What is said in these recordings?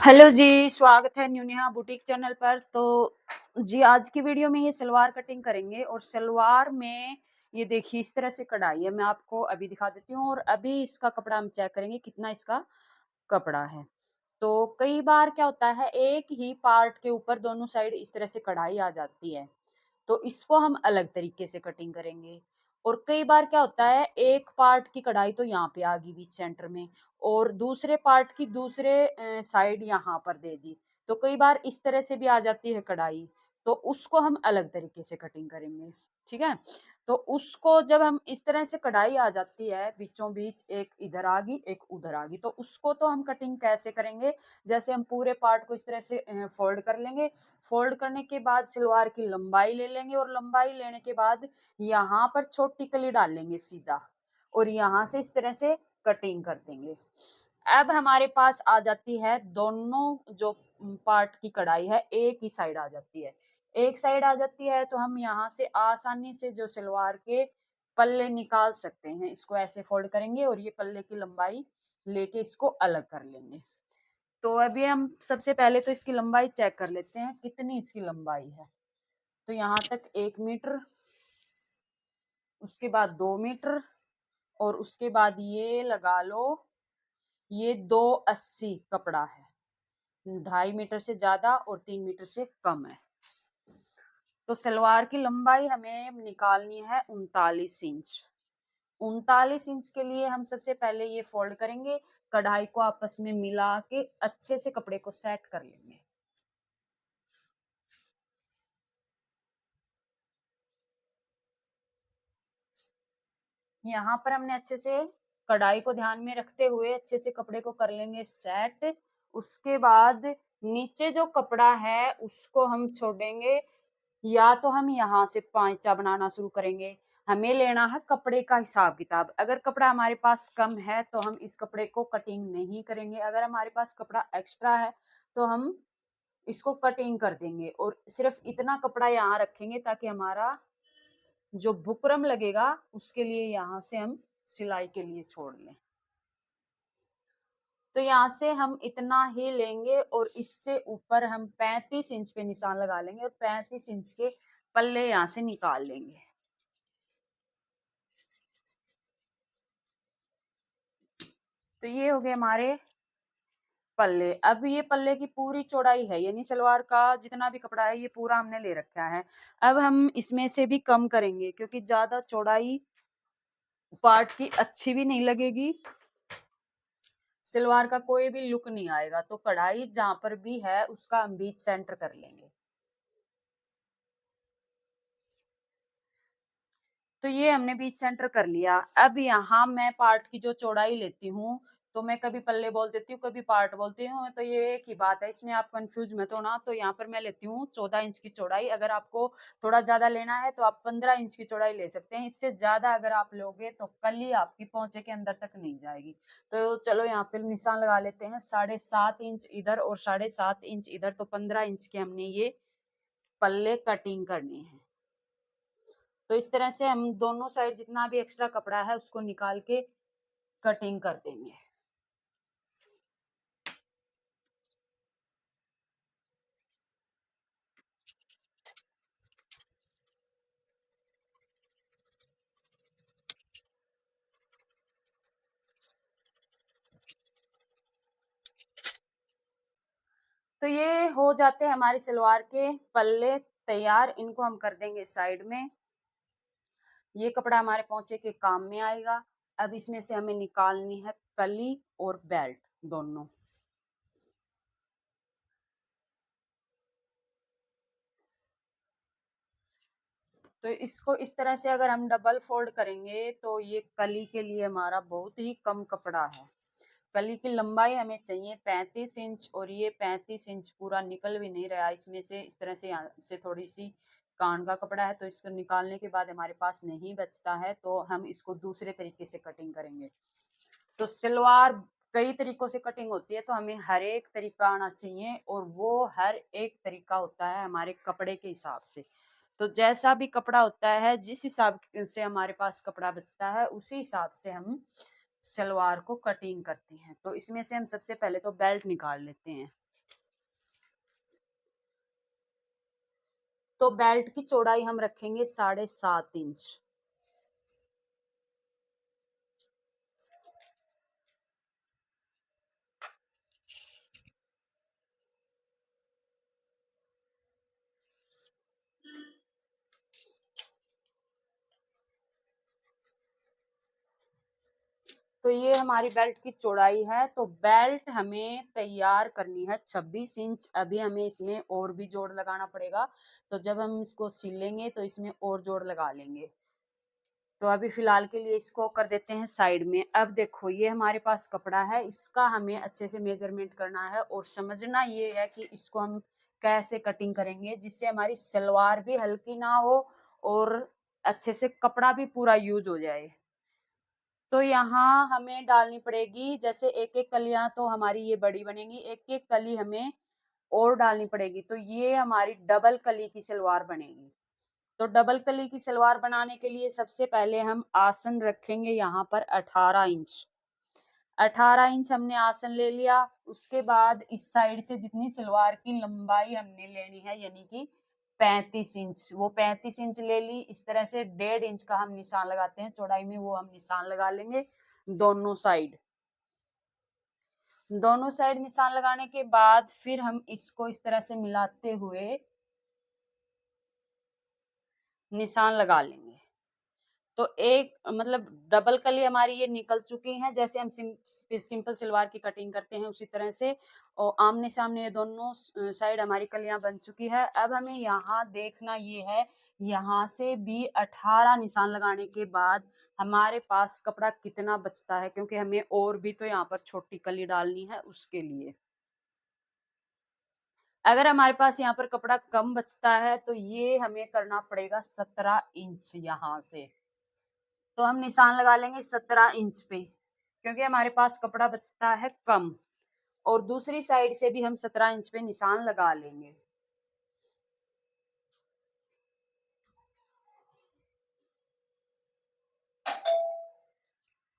Hello जी, स्वागत है new Neha boutique channel पर। तो जी आज की वीडियो में ये सलवार कटिंग करेंगे और सलवार में ये देखिए इस तरह से कढ़ाई है। मैं आपको अभी दिखा देती हूँ और अभी इसका कपड़ा हम चेक करेंगे कितना इसका कपड़ा है। तो कई बार क्या होता है, एक ही पार्ट के ऊपर दोनों साइड इस तरह से कढ़ाई आ जाती है, तो इसको हम अलग तरीके से कटिंग करेंगे। और कई बार क्या होता है, एक पार्ट की कढ़ाई तो यहाँ पे आ गई बीच सेंटर में और दूसरे पार्ट की दूसरे साइड यहाँ पर दे दी, तो कई बार इस तरह से भी आ जाती है कढ़ाई, तो उसको हम अलग तरीके से कटिंग करेंगे। ठीक है, तो उसको जब हम इस तरह से कढ़ाई आ जाती है बीचों बीच, एक इधर आ गई एक उधर आ गई, तो उसको तो हम कटिंग कैसे करेंगे, जैसे हम पूरे पार्ट को इस तरह से फोल्ड कर लेंगे। फोल्ड करने के बाद सलवार की लंबाई ले लेंगे और लंबाई लेने के बाद यहाँ पर छोटी कली डाल लेंगे सीधा और यहाँ से इस तरह से कटिंग कर देंगे। अब हमारे पास आ जाती है दोनों जो पार्ट की कढ़ाई है, एक ही साइड आ जाती है। एक साइड आ जाती है तो हम यहाँ से आसानी से जो सलवार के पल्ले निकाल सकते हैं, इसको ऐसे फोल्ड करेंगे और ये पल्ले की लंबाई लेके इसको अलग कर लेंगे। तो अभी हम सबसे पहले तो इसकी लंबाई चेक कर लेते हैं कितनी इसकी लंबाई है। तो यहाँ तक 1 मीटर, उसके बाद 2 मीटर और उसके बाद ये लगा लो, ये 280 कपड़ा है। 2.5 मीटर से ज्यादा और 3 मीटर से कम है। तो सलवार की लंबाई हमें निकालनी है 39 इंच। 39 इंच के लिए हम सबसे पहले ये फोल्ड करेंगे, कढ़ाई को आपस में मिला के अच्छे से कपड़े को सेट कर लेंगे। यहाँ पर हमने अच्छे से कढ़ाई को ध्यान में रखते हुए अच्छे से कपड़े को कर लेंगे सेट। उसके बाद नीचे जो कपड़ा है उसको हम छोड़ेंगे, या तो हम यहाँ से पांचा बनाना शुरू करेंगे। हमें लेना है कपड़े का हिसाब किताब। अगर कपड़ा हमारे पास कम है तो हम इस कपड़े को कटिंग नहीं करेंगे, अगर हमारे पास कपड़ा एक्स्ट्रा है तो हम इसको कटिंग कर देंगे और सिर्फ इतना कपड़ा यहाँ रखेंगे ताकि हमारा जो बुकरम लगेगा उसके लिए यहाँ से हम सिलाई के लिए छोड़ लें। तो यहाँ से हम इतना ही लेंगे और इससे ऊपर हम 35 इंच पे निशान लगा लेंगे और 35 इंच के पल्ले यहाँ से निकाल लेंगे। तो ये हो गए हमारे पल्ले। अब ये पल्ले की पूरी चौड़ाई है, यानी सलवार का जितना भी कपड़ा है ये पूरा हमने ले रखा है। अब हम इसमें से भी कम करेंगे क्योंकि ज्यादा चौड़ाई पार्ट की अच्छी भी नहीं लगेगी, सलवार का कोई भी लुक नहीं आएगा। तो कढ़ाई जहां पर भी है उसका हम बीच सेंटर कर लेंगे। तो ये हमने बीच सेंटर कर लिया। अब यहाँ मैं पार्ट की जो चौड़ाई लेती हूँ, तो मैं कभी पल्ले बोल देती हूँ कभी पार्ट बोलती हूँ, तो ये एक ही बात है, इसमें आप कंफ्यूज मत होना। तो यहाँ पर मैं लेती हूँ 14 इंच की चौड़ाई। अगर आपको थोड़ा ज्यादा लेना है तो आप 15 इंच की चौड़ाई ले सकते हैं। इससे ज्यादा अगर आप लोगे तो कली आपकी पहुंचे के अंदर तक नहीं जाएगी। तो चलो यहाँ पे निशान लगा लेते हैं, 7.5 इंच इधर और 7.5 इंच इधर, तो 15 इंच के हमने ये पल्ले कटिंग करने हैं। तो इस तरह से हम दोनों साइड जितना भी एक्स्ट्रा कपड़ा है उसको निकाल के कटिंग कर देंगे। तो ये हो जाते हैं हमारी सलवार के पल्ले तैयार। इनको हम कर देंगे साइड में। ये कपड़ा हमारे पोंचे के काम में आएगा। अब इसमें से हमें निकालनी है कली और बेल्ट दोनों। तो इसको इस तरह से अगर हम डबल फोल्ड करेंगे तो ये कली के लिए हमारा बहुत ही कम कपड़ा है। कली की लंबाई हमें चाहिए 35 इंच और ये 35 इंच पूरा निकल भी नहीं रहा इसमें से। इस तरह से यहाँ से थोड़ी सी कान का कपड़ा है, तो इसको निकालने के बाद हमारे पास नहीं बचता है, तो हम इसको दूसरे तरीके से कटिंग करेंगे। तो सलवार कई तरीकों से कटिंग होती है, तो हमें हर एक तरीका आना चाहिए और वो हर एक तरीका होता है हमारे कपड़े के हिसाब से। तो जैसा भी कपड़ा होता है, जिस हिसाब से हमारे पास कपड़ा बचता है उसी हिसाब से हम सलवार को कटिंग करते हैं। तो इसमें से हम सबसे पहले तो बेल्ट निकाल लेते हैं। तो बेल्ट की चौड़ाई हम रखेंगे 7.5 इंच। तो ये हमारी बेल्ट की चौड़ाई है। तो बेल्ट हमें तैयार करनी है 26 इंच। अभी हमें इसमें और भी जोड़ लगाना पड़ेगा, तो जब हम इसको सिलेंगे तो इसमें और जोड़ लगा लेंगे। तो अभी फिलहाल के लिए इसको कर देते हैं साइड में। अब देखो ये हमारे पास कपड़ा है, इसका हमें अच्छे से मेजरमेंट करना है और समझना ये है कि इसको हम कैसे कटिंग करेंगे जिससे हमारी सलवार भी हल्की ना हो और अच्छे से कपड़ा भी पूरा यूज हो जाए। तो यहाँ हमें डालनी पड़ेगी, जैसे एक एक कलियां तो हमारी ये बड़ी बनेगी, एक एक कली हमें और डालनी पड़ेगी। तो ये हमारी डबल कली की सलवार बनेगी। तो डबल कली की सलवार बनाने के लिए सबसे पहले हम आसन रखेंगे यहाँ पर 18 इंच। 18 इंच हमने आसन ले लिया। उसके बाद इस साइड से जितनी सलवार की लंबाई हमने लेनी है यानी कि 35 इंच, वो 35 इंच ले ली। इस तरह से 1.5 इंच का हम निशान लगाते हैं चौड़ाई में, वो हम निशान लगा लेंगे दोनों साइड। दोनों साइड निशान लगाने के बाद फिर हम इसको इस तरह से मिलाते हुए निशान लगा लेंगे। तो एक मतलब डबल कली हमारी ये निकल चुकी हैं, जैसे हम सिंपल सलवार की कटिंग करते हैं उसी तरह से। और आमने सामने ये दोनों साइड हमारी कलियां बन चुकी है। अब हमें यहाँ देखना ये है, यहाँ से भी 18 निशान लगाने के बाद हमारे पास कपड़ा कितना बचता है, क्योंकि हमें और भी तो यहाँ पर छोटी कली डालनी है उसके लिए। अगर हमारे पास यहाँ पर कपड़ा कम बचता है तो ये हमें करना पड़ेगा 17 इंच यहाँ से। तो हम निशान लगा लेंगे 17 इंच पे, क्योंकि हमारे पास कपड़ा बचता है कम। और दूसरी साइड से भी हम 17 इंच पे निशान लगा लेंगे।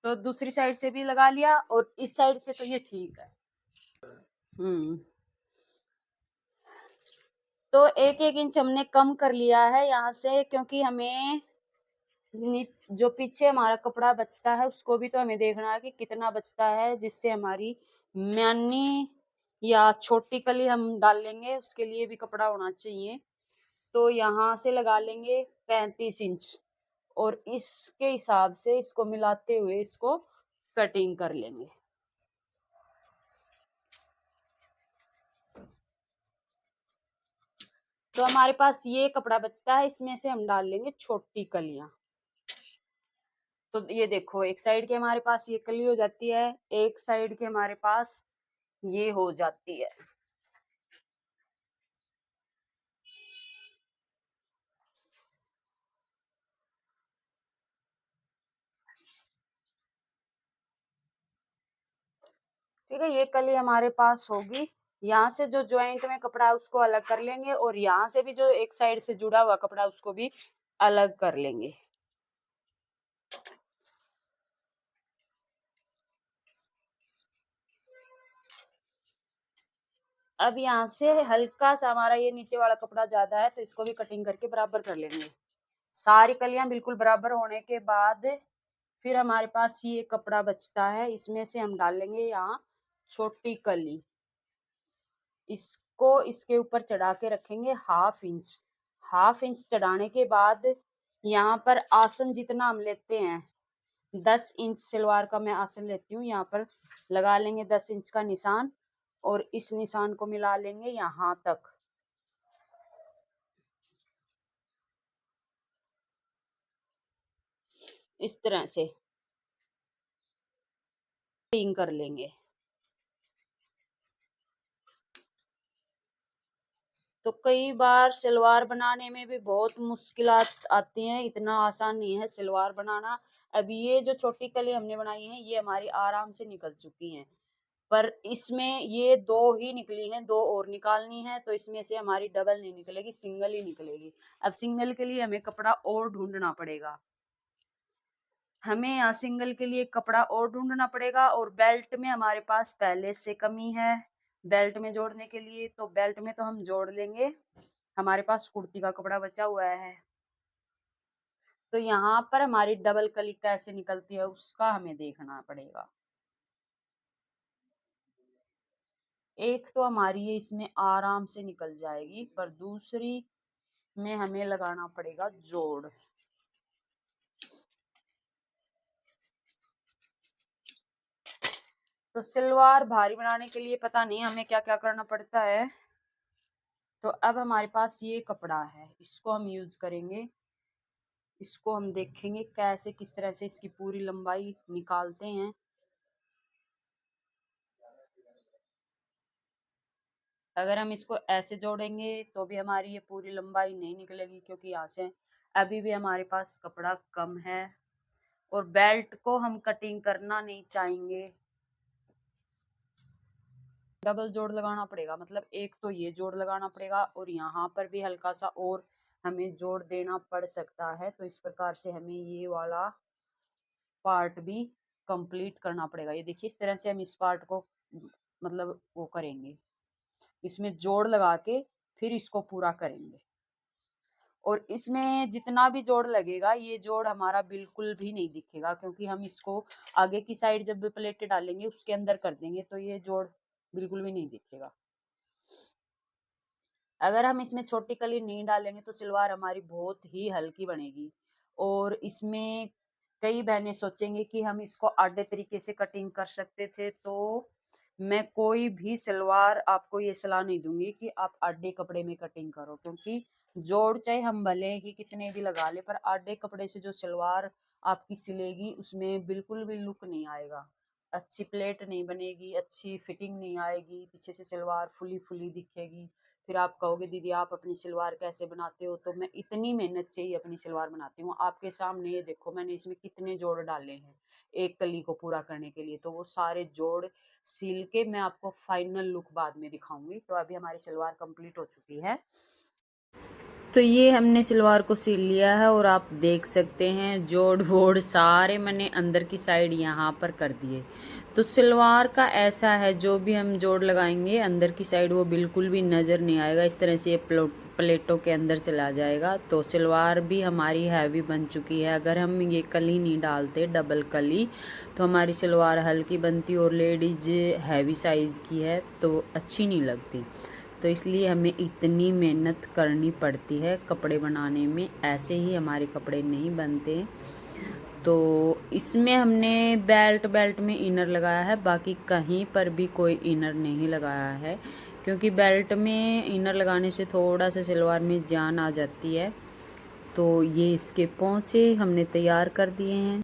तो दूसरी साइड से भी लगा लिया और इस साइड से तो ये ठीक है। तो एक एक इंच हमने कम कर लिया है यहाँ से, क्योंकि हमें जो पीछे हमारा कपड़ा बचता है उसको भी तो हमें देखना है कि कितना बचता है, जिससे हमारी म्यानी या छोटी कली हम डाल लेंगे उसके लिए भी कपड़ा होना चाहिए। तो यहाँ से लगा लेंगे 35 इंच और इसके हिसाब से इसको मिलाते हुए इसको कटिंग कर लेंगे। तो हमारे पास ये कपड़ा बचता है, इसमें से हम डाल लेंगे छोटी कलियां। तो ये देखो एक साइड के हमारे पास ये कली हो जाती है, एक साइड के हमारे पास ये हो जाती है। ठीक है, ये कली हमारे पास होगी। यहाँ से जो ज्वाइंट में कपड़ा है उसको अलग कर लेंगे और यहाँ से भी जो एक साइड से जुड़ा हुआ कपड़ा उसको भी अलग कर लेंगे। अब यहाँ से हल्का सा हमारा ये नीचे वाला कपड़ा ज्यादा है तो इसको भी कटिंग करके बराबर कर लेंगे। सारी कलियां बिल्कुल बराबर होने के बाद फिर हमारे पास ये कपड़ा बचता है, इसमें से हम डाल लेंगे यहाँ छोटी कली। इसको इसके ऊपर चढ़ा के रखेंगे 1/2 इंच। 1/2 इंच चढ़ाने के बाद यहाँ पर आसन जितना हम लेते हैं 10 इंच सलवार का मैं आसन लेती हूँ, यहाँ पर लगा लेंगे 10 इंच का निशान और इस निशान को मिला लेंगे यहाँ तक। इस तरह से कटिंग कर लेंगे। तो कई बार सलवार बनाने में भी बहुत मुश्किलात आती हैं, इतना आसान नहीं है सलवार बनाना। अभी ये जो छोटी कली हमने बनाई है ये हमारी आराम से निकल चुकी हैं, पर इसमें ये 2 ही निकली हैं, 2 और निकालनी है। तो इसमें से हमारी डबल नहीं निकलेगी, सिंगल ही निकलेगी। अब सिंगल के लिए हमें कपड़ा और ढूंढना पड़ेगा। हमें यहाँ सिंगल के लिए कपड़ा और ढूंढना पड़ेगा और बेल्ट में हमारे पास पहले से कमी है बेल्ट में जोड़ने के लिए, तो बेल्ट में तो हम जोड़ लेंगे। हमारे पास कुर्ती का कपड़ा बचा हुआ है। तो यहाँ पर हमारी डबल कली कैसे निकलती है उसका हमें देखना पड़ेगा। एक तो हमारी ये इसमें आराम से निकल जाएगी, पर दूसरी में हमें लगाना पड़ेगा जोड़। तो सलवार भारी बनाने के लिए पता नहीं हमें क्या क्या करना पड़ता है। तो अब हमारे पास ये कपड़ा है, इसको हम यूज करेंगे। इसको हम देखेंगे कैसे किस तरह से इसकी पूरी लंबाई निकालते हैं। अगर हम इसको ऐसे जोड़ेंगे तो भी हमारी ये पूरी लंबाई नहीं निकलेगी, क्योंकि यहाँ से अभी भी हमारे पास कपड़ा कम है और बेल्ट को हम कटिंग करना नहीं चाहेंगे। डबल जोड़ लगाना पड़ेगा, मतलब एक तो ये जोड़ लगाना पड़ेगा और यहाँ पर भी हल्का सा और हमें जोड़ देना पड़ सकता है। तो इस प्रकार से हमें ये वाला पार्ट भी कंप्लीट करना पड़ेगा। ये देखिए इस तरह से हम इस पार्ट को मतलब वो करेंगे, इसमें जोड़ लगा के फिर इसको पूरा करेंगे। और इसमें जितना भी जोड़ लगेगा ये जोड़ हमारा बिल्कुल भी नहीं दिखेगा, क्योंकि हम इसको आगे की साइड जब प्लेटें डालेंगे उसके अंदर कर देंगे तो ये जोड़ बिल्कुल भी नहीं दिखेगा। अगर हम इसमें छोटी कली नहीं डालेंगे तो सलवार हमारी बहुत ही हल्की बनेगी। और इसमें कई बहनें सोचेंगे कि हम इसको आधे तरीके से कटिंग कर सकते थे, तो मैं कोई भी सलवार आपको ये सलाह नहीं दूंगी कि आप आधे कपड़े में कटिंग करो, क्योंकि जोड़ चाहे हम भले ही कितने भी लगा ले, पर आधे कपड़े से जो सलवार आपकी सिलेगी उसमें बिल्कुल भी लुक नहीं आएगा। अच्छी प्लेट नहीं बनेगी, अच्छी फिटिंग नहीं आएगी, पीछे से सलवार फुली फुली दिखेगी। फिर आप कहोगे दीदी आप अपनी सलवार कैसे बनाते हो? तो मैं इतनी मेहनत से ही अपनी सलवार बनाती हूँ। आपके सामने ये देखो मैंने इसमें कितने जोड़ डाले हैं एक कली को पूरा करने के लिए। तो वो सारे जोड़ सील के मैं आपको फाइनल लुक बाद में दिखाऊंगी। तो अभी हमारी सलवार कंप्लीट हो चुकी है। तो ये हमने सलवार को सिल लिया है और आप देख सकते हैं जोड़ वोड़ सारे मैंने अंदर की साइड यहाँ पर कर दिए। तो सलवार का ऐसा है जो भी हम जोड़ लगाएंगे अंदर की साइड वो बिल्कुल भी नज़र नहीं आएगा, इस तरह से ये प्लेटों के अंदर चला जाएगा। तो सलवार भी हमारी हैवी बन चुकी है। अगर हम ये कली नहीं डालते डबल कली तो हमारी सलवार हल्की बनती और लेडीज हैवी साइज़ की है तो अच्छी नहीं लगती। तो इसलिए हमें इतनी मेहनत करनी पड़ती है कपड़े बनाने में, ऐसे ही हमारे कपड़े नहीं बनते। तो इसमें हमने बेल्ट में इनर लगाया है, बाकी कहीं पर भी कोई इनर नहीं लगाया है, क्योंकि बेल्ट में इनर लगाने से थोड़ा सा सलवार में जान आ जाती है। तो ये इसके पोंचे हमने तैयार कर दिए हैं।